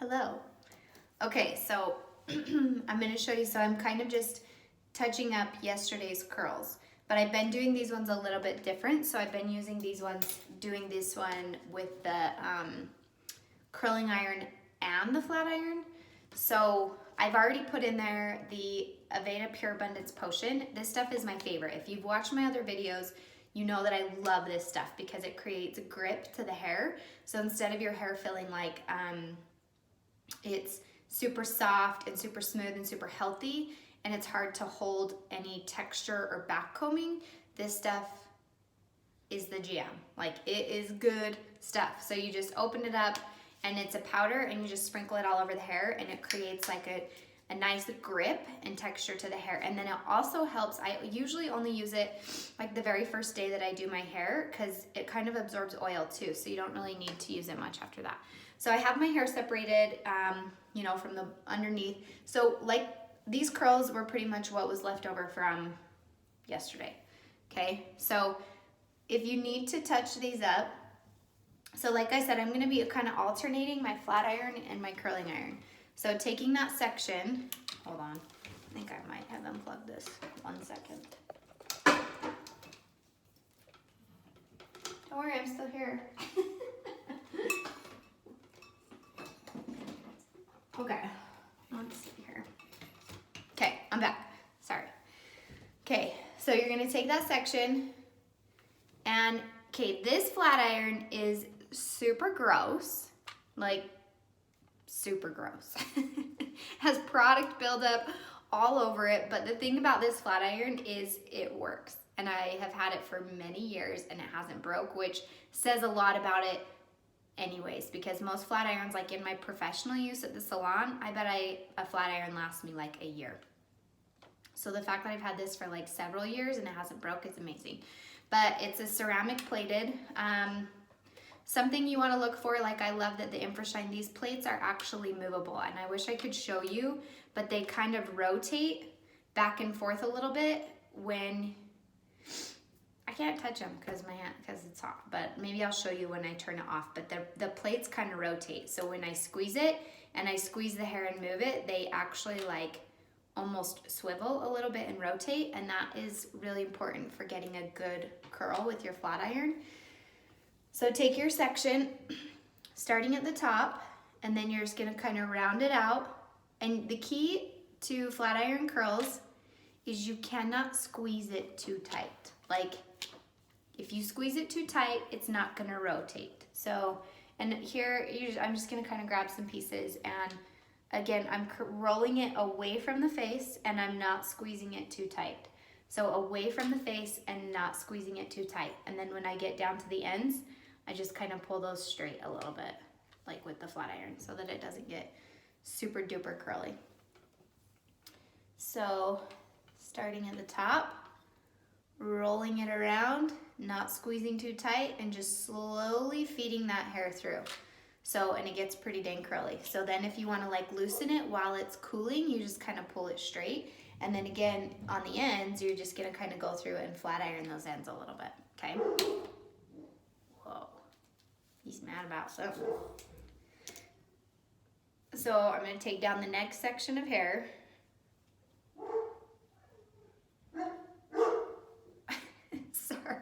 Hello. Okay, so I'm going to show you, so I'm kind of just touching up yesterday's curls, but I've been doing these ones a little bit different. So I've been using these ones, doing this one with the curling iron and the flat iron. So I've already put in there the Aveda Pure Abundance Potion. This stuff is my favorite. If you've watched my other videos, you know that I love this stuff because it creates grip to the hair. So instead of your hair feeling like it's super soft and super smooth and super healthy, and it's hard to hold any texture or backcombing, this stuff is the jam. Like, it is good stuff. So you just open it up and it's a powder and you just sprinkle it all over the hair, and it creates like a nice grip and texture to the hair. And then it also helps, I usually only use it like the very first day that I do my hair because it kind of absorbs oil too, so you don't really need to use it much after that. So I have my hair separated, you know, from the underneath. So like these curls were pretty much what was left over from yesterday, okay? So if you need to touch these up, so like I said, I'm gonna be kind of alternating my flat iron and my curling iron. So taking that section, hold on, I think I might have unplugged this. 1 second. Don't worry, I'm still here. Okay, let's see here. Okay, I'm back, sorry. Okay, so you're gonna take that section and, okay, this flat iron is super gross, like super gross. Has product buildup all over it, but the thing about this flat iron is it works. And I have had it for many years and it hasn't broke, which says a lot about it anyways, because most flat irons, like in my professional use at the salon, I bet a flat iron lasts me like a year. So the fact that I've had this for like several years and it hasn't broke is amazing. But it's a ceramic plated. Something you want to look for, like I love that the Infrashine, these plates are actually movable, and I wish I could show you, but they kind of rotate back and forth a little bit when, I can't touch them because my hand, because it's hot, but maybe I'll show you when I turn it off. But the plates kind of rotate, so when I squeeze it and I squeeze the hair and move it, they actually like almost swivel a little bit and rotate, and that is really important for getting a good curl with your flat iron. So take your section, starting at the top, and then you're just gonna kind of round it out. And the key to flat iron curls is you cannot squeeze it too tight. Like, if you squeeze it too tight, it's not gonna rotate. So, and here, I'm just gonna kind of grab some pieces, and again, I'm rolling it away from the face, and I'm not squeezing it too tight. So away from the face and not squeezing it too tight. And then when I get down to the ends, I just kind of pull those straight a little bit, like with the flat iron, so that it doesn't get super duper curly. So starting at the top, rolling it around, not squeezing too tight, and just slowly feeding that hair through. So, and it gets pretty dang curly. So then if you want to like loosen it while it's cooling, you just kind of pull it straight. And then again, on the ends, you're just gonna kind of go through and flat iron those ends a little bit, okay? Whoa, he's mad about something. So I'm gonna take down the next section of hair. Sorry.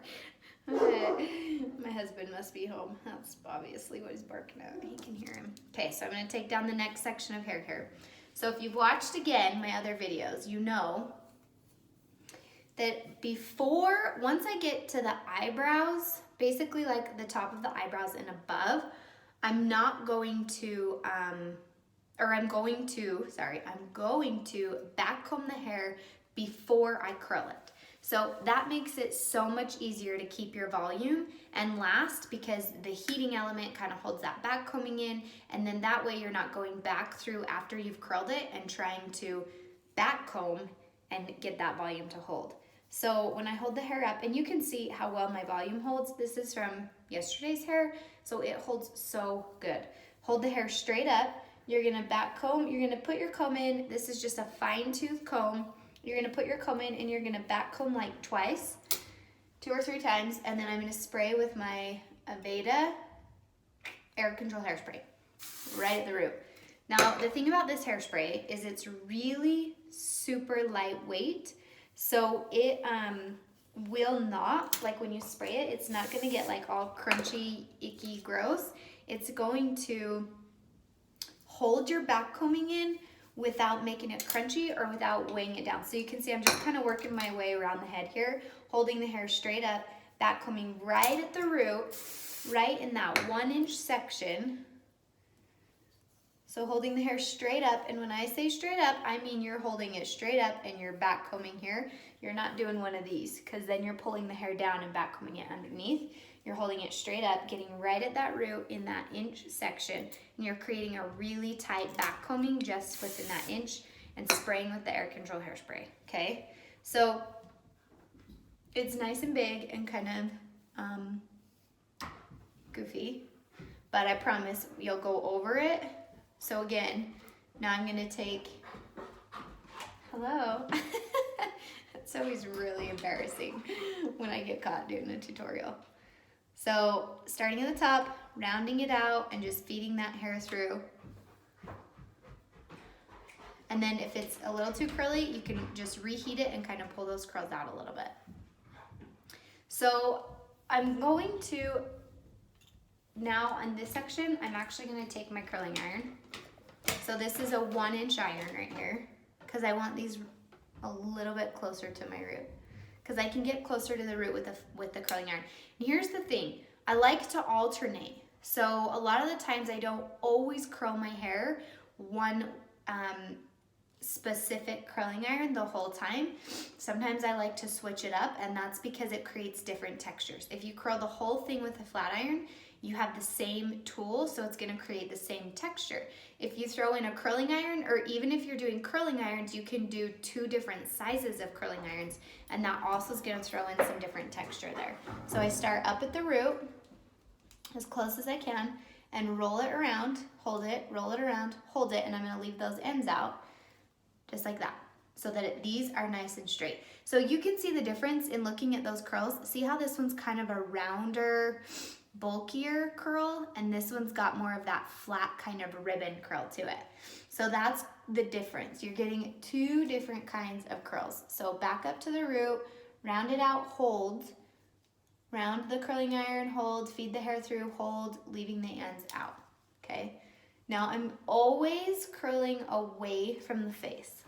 Okay. My husband must be home. That's obviously what he's barking at. He can hear him. Okay, so I'm gonna take down the next section of hair here. So if you've watched again my other videos, you know that before, once I get to the eyebrows, basically like the top of the eyebrows and above, I'm going to backcomb the hair before I curl it. So that makes it so much easier to keep your volume and last, because the heating element kind of holds that backcombing in, and then that way you're not going back through after you've curled it and trying to backcomb and get that volume to hold. So when I hold the hair up, and you can see how well my volume holds, this is from yesterday's hair, so it holds so good. Hold the hair straight up, you're gonna backcomb, you're gonna put your comb in, this is just a fine tooth comb. You're gonna put your comb in and you're gonna backcomb like twice, 2 or 3 times, and then I'm gonna spray with my Aveda air control hairspray right at the root. Now, the thing about this hairspray is it's really super lightweight, so it will not, like when you spray it, it's not gonna get like all crunchy, icky, gross. It's going to hold your backcombing in without making it crunchy or without weighing it down. So you can see I'm just kind of working my way around the head here, holding the hair straight up, backcombing right at the root, right in that 1-inch section. So holding the hair straight up, and when I say straight up, I mean you're holding it straight up and you're backcombing here. You're not doing one of these, because then you're pulling the hair down and backcombing it underneath. You're holding it straight up, getting right at that root in that inch section, and you're creating a really tight backcombing just within that inch and spraying with the air control hairspray, okay? So it's nice and big and kind of goofy, but I promise you'll go over it. So again, now I'm gonna take, hello. It's always really embarrassing when I get caught doing a tutorial. So starting at the top, rounding it out and just feeding that hair through. And then if it's a little too curly, you can just reheat it and kind of pull those curls out a little bit. So I'm going to, now on this section, I'm actually gonna take my curling iron. So this is a 1-inch iron right here, because I want these a little bit closer to my root, because I can get closer to the root with the curling iron. And here's the thing, I like to alternate. So a lot of the times I don't always curl my hair one specific curling iron the whole time. Sometimes I like to switch it up, and that's because it creates different textures. If you curl the whole thing with a flat iron, you have the same tool, so it's gonna create the same texture. If you throw in a curling iron, or even if you're doing curling irons, you can do 2 different sizes of curling irons, and that also is gonna throw in some different texture there. So I start up at the root, as close as I can, and roll it around, hold it, roll it around, hold it, and I'm gonna leave those ends out, just like that, so that these are nice and straight. So you can see the difference in looking at those curls. See how this one's kind of a rounder, bulkier curl, and this one's got more of that flat kind of ribbon curl to it. So that's the difference. You're getting 2 different kinds of curls. So back up to the root, round it out, hold, round the curling iron, hold, feed the hair through, hold, leaving the ends out, okay? Now I'm always curling away from the face.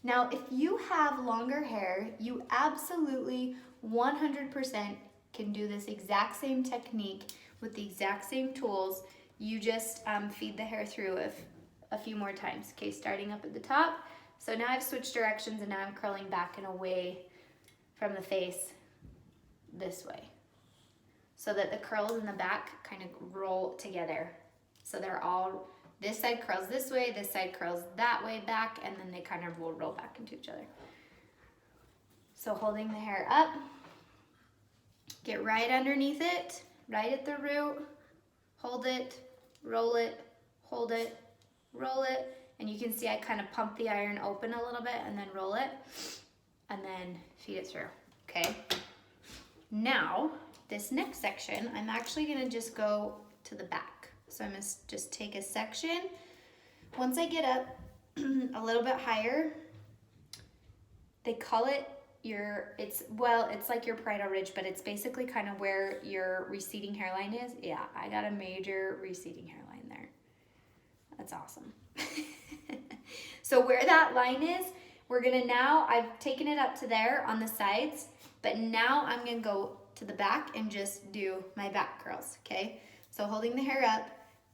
Now if you have longer hair, you absolutely 100% can do this exact same technique with the exact same tools. You just feed the hair through a few more times. Okay, starting up at the top. So now I've switched directions, and now I'm curling back and away from the face this way, so that the curls in the back kind of roll together. So they're all, this side curls this way, this side curls that way back, and then they kind of will roll back into each other. So holding the hair up, get right underneath it, right at the root, hold it, hold it, roll it, and you can see I kind of pump the iron open a little bit and then roll it, and then feed it through, okay? Now, this next section, I'm actually gonna just go to the back. So I'm gonna just take a section. Once I get up a little bit higher, they call it it's like your parietal ridge, but it's basically kind of where your receding hairline is. Yeah, I got a major receding hairline there. That's awesome. So where that line is, we're gonna now, I've taken it up to there on the sides, but now I'm gonna go to the back and just do my back curls, okay? So holding the hair up,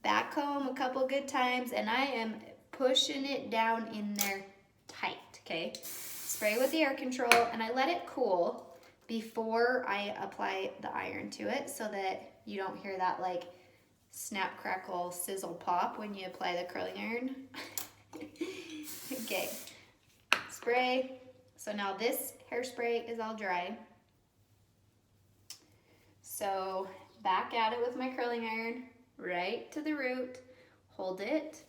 back comb a couple good times, and I am pushing it down in there tight, okay? Spray with the air control, and I let it cool before I apply the iron to it, so that you don't hear that like snap, crackle, sizzle, pop when you apply the curling iron. Okay, spray. So now this hairspray is all dry. So back at it with my curling iron, right to the root, hold it,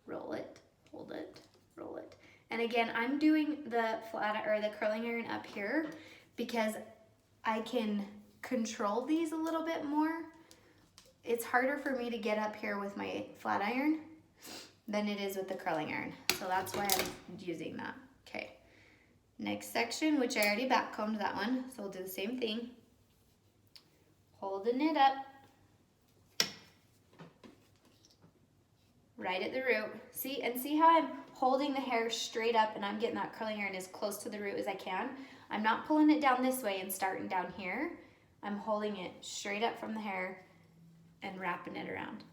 roll it, hold it, roll it. And again, I'm doing the curling iron up here because I can control these a little bit more. It's harder for me to get up here with my flat iron, than it is with the curling iron. So that's why I'm using that. Okay. Next section, which I already backcombed that one. So we'll do the same thing. Holding it up. Right at the root. See, and see how I'm holding the hair straight up and I'm getting that curling iron as close to the root as I can. I'm not pulling it down this way and starting down here. I'm holding it straight up from the hair and wrapping it around.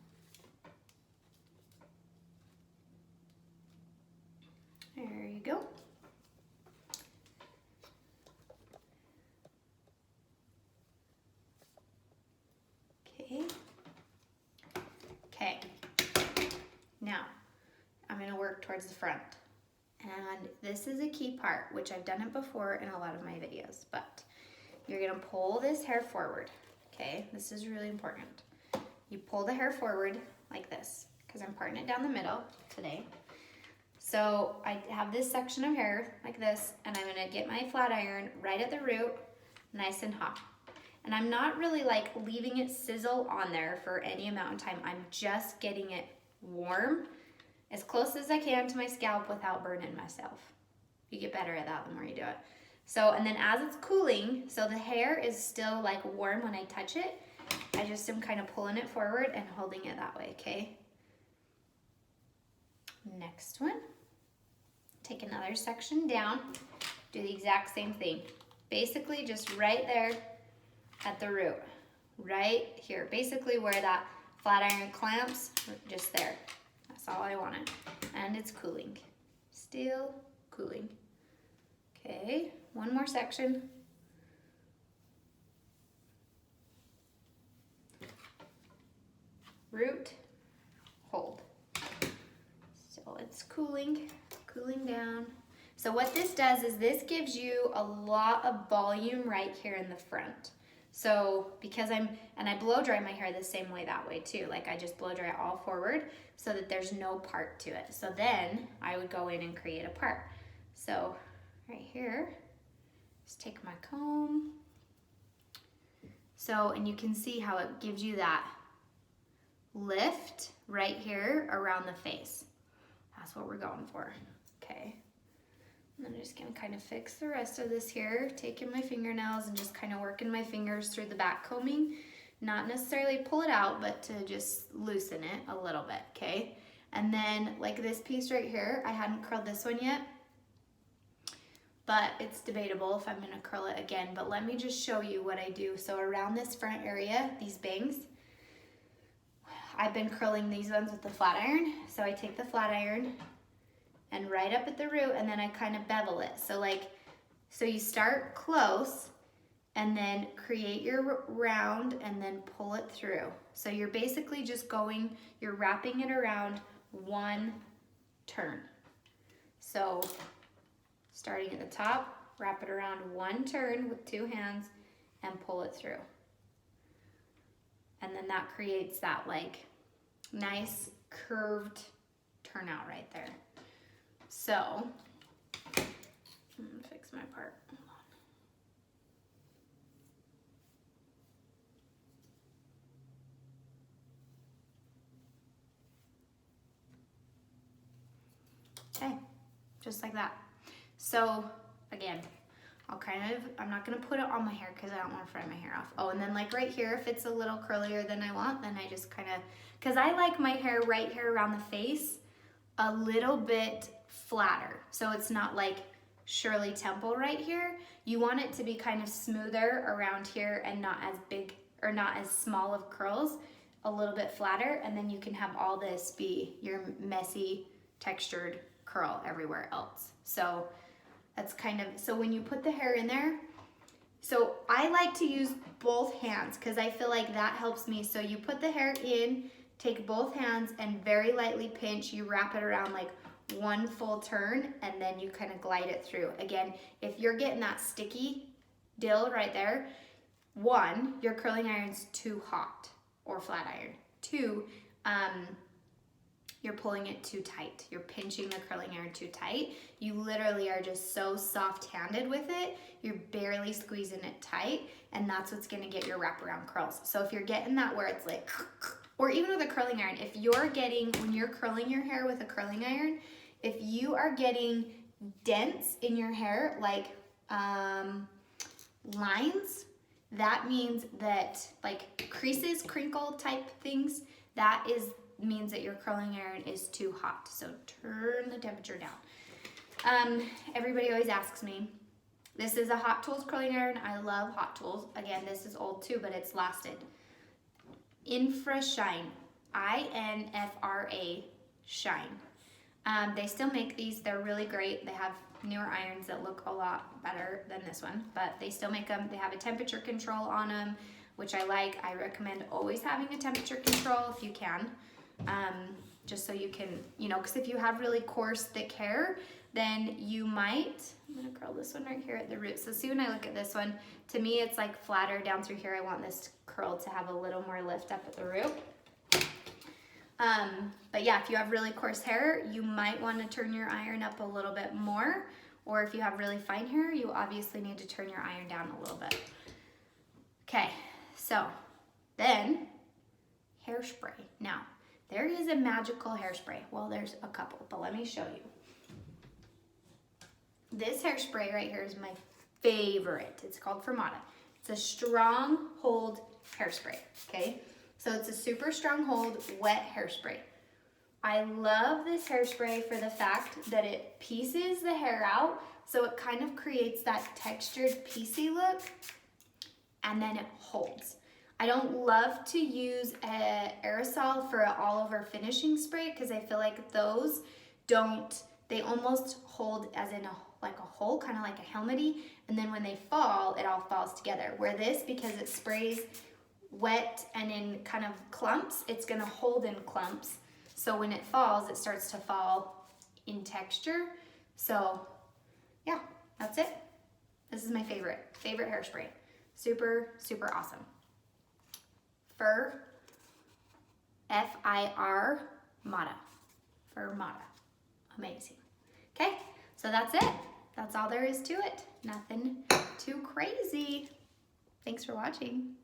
There you go. Okay. Okay. Now, I'm going to work towards the front. And this is a key part, which I've done it before in a lot of my videos, but you're going to pull this hair forward. Okay, this is really important. You pull the hair forward like this, because I'm parting it down the middle today. So I have this section of hair like this, and I'm going to get my flat iron right at the root, nice and hot. And I'm not really like leaving it sizzle on there for any amount of time. I'm just getting it warm as close as I can to my scalp without burning myself. You get better at that the more you do it. So, and then as it's cooling, so the hair is still like warm when I touch it, I just am kind of pulling it forward and holding it that way, okay? Next one. Take another section down, do the exact same thing. Basically just right there at the root, right here. Basically where that flat iron clamps, just there. That's all I wanted. And it's cooling, still cooling. Okay, one more section. Root, hold. So it's cooling down. So what this does is this gives you a lot of volume right here in the front. So because I blow dry my hair the same way that way too. Like I just blow dry it all forward so that there's no part to it. So then I would go in and create a part. So right here, just take my comb. So, and you can see how it gives you that lift right here around the face. That's what we're going for. Okay. And I'm just gonna kind of fix the rest of this here, taking my fingernails and just kind of working my fingers through the back combing. Not necessarily pull it out, but to just loosen it a little bit, okay? And then like this piece right here, I hadn't curled this one yet, but it's debatable if I'm gonna curl it again, but let me just show you what I do. So around this front area, these bangs, I've been curling these ones with the flat iron. So I take the flat iron and right up at the root, and then I kind of bevel it. So you start close and then create your round and then pull it through. So you're basically just you're wrapping it around one turn. So starting at the top, wrap it around one turn with two hands and pull it through. And then that creates that like nice curved turnout right there. So, I'm gonna fix my part. Hold on. Okay, just like that. So, again, I'm not gonna put it on my hair because I don't want to fry my hair off. Oh, and then like right here, if it's a little curlier than I want, then I just kind of, because I like my hair right here around the face a little bit flatter. So it's not like Shirley Temple right here. You want it to be kind of smoother around here and not as big or not as small of curls, a little bit flatter, and then you can have all this be your messy textured curl everywhere else. So that's kind of, so when you put the hair in there, so I like to use both hands because I feel like that helps me. So you put the hair in, take both hands and very lightly pinch, you wrap it around like one full turn, and then you kind of glide it through. Again, if you're getting that sticky dill right there, one, your curling iron's too hot or flat iron. Two, you're pulling it too tight. You're pinching the curling iron too tight. You literally are just so soft-handed with it, you're barely squeezing it tight, and that's what's gonna get your wraparound curls. So if you're getting that where it's like, or even with a curling iron, if you're getting, when you're curling your hair with a curling iron, if you are getting dents in your hair, like lines, that means that, like creases, crinkle type things, that means that your curling iron is too hot. So turn the temperature down. Everybody always asks me, this is a Hot Tools curling iron. I love Hot Tools. Again, this is old too, but it's lasted. Infra Shine, INFRA Shine. They still make these. They're really great. They have newer irons that look a lot better than this one, but they still make them. They have a temperature control on them, which I like. I recommend always having a temperature control if you can, just so you can, you know, because if you have really coarse, thick hair, then you might, I'm gonna curl this one right here at the root. So see, when I look at this one, to me it's like flatter down through here. I want this curl to have a little more lift up at the root. But yeah, if you have really coarse hair, you might want to turn your iron up a little bit more. Or if you have really fine hair, you obviously need to turn your iron down a little bit. Okay, so then hairspray. Now, there is a magical hairspray. Well, there's a couple, but let me show you. This hairspray right here is my favorite. It's called Fermata. It's a strong hold hairspray, okay? So it's a super strong hold wet hairspray. I love this hairspray for the fact that it pieces the hair out, so it kind of creates that textured piecey look, and then it holds. I don't love to use an aerosol for an all-over finishing spray because I feel like those don't, they almost hold as in like a hole, kind of like a helmety, and then when they fall, it all falls together. Where this, because it sprays wet and in kind of clumps, it's gonna hold in clumps. So when it falls, it starts to fall in texture. So yeah, that's it. This is my favorite hairspray. Super, super awesome. Fir, F-I-R, Mata. Fermata. Amazing. Okay, so that's it. That's all there is to it. Nothing too crazy. Thanks for watching.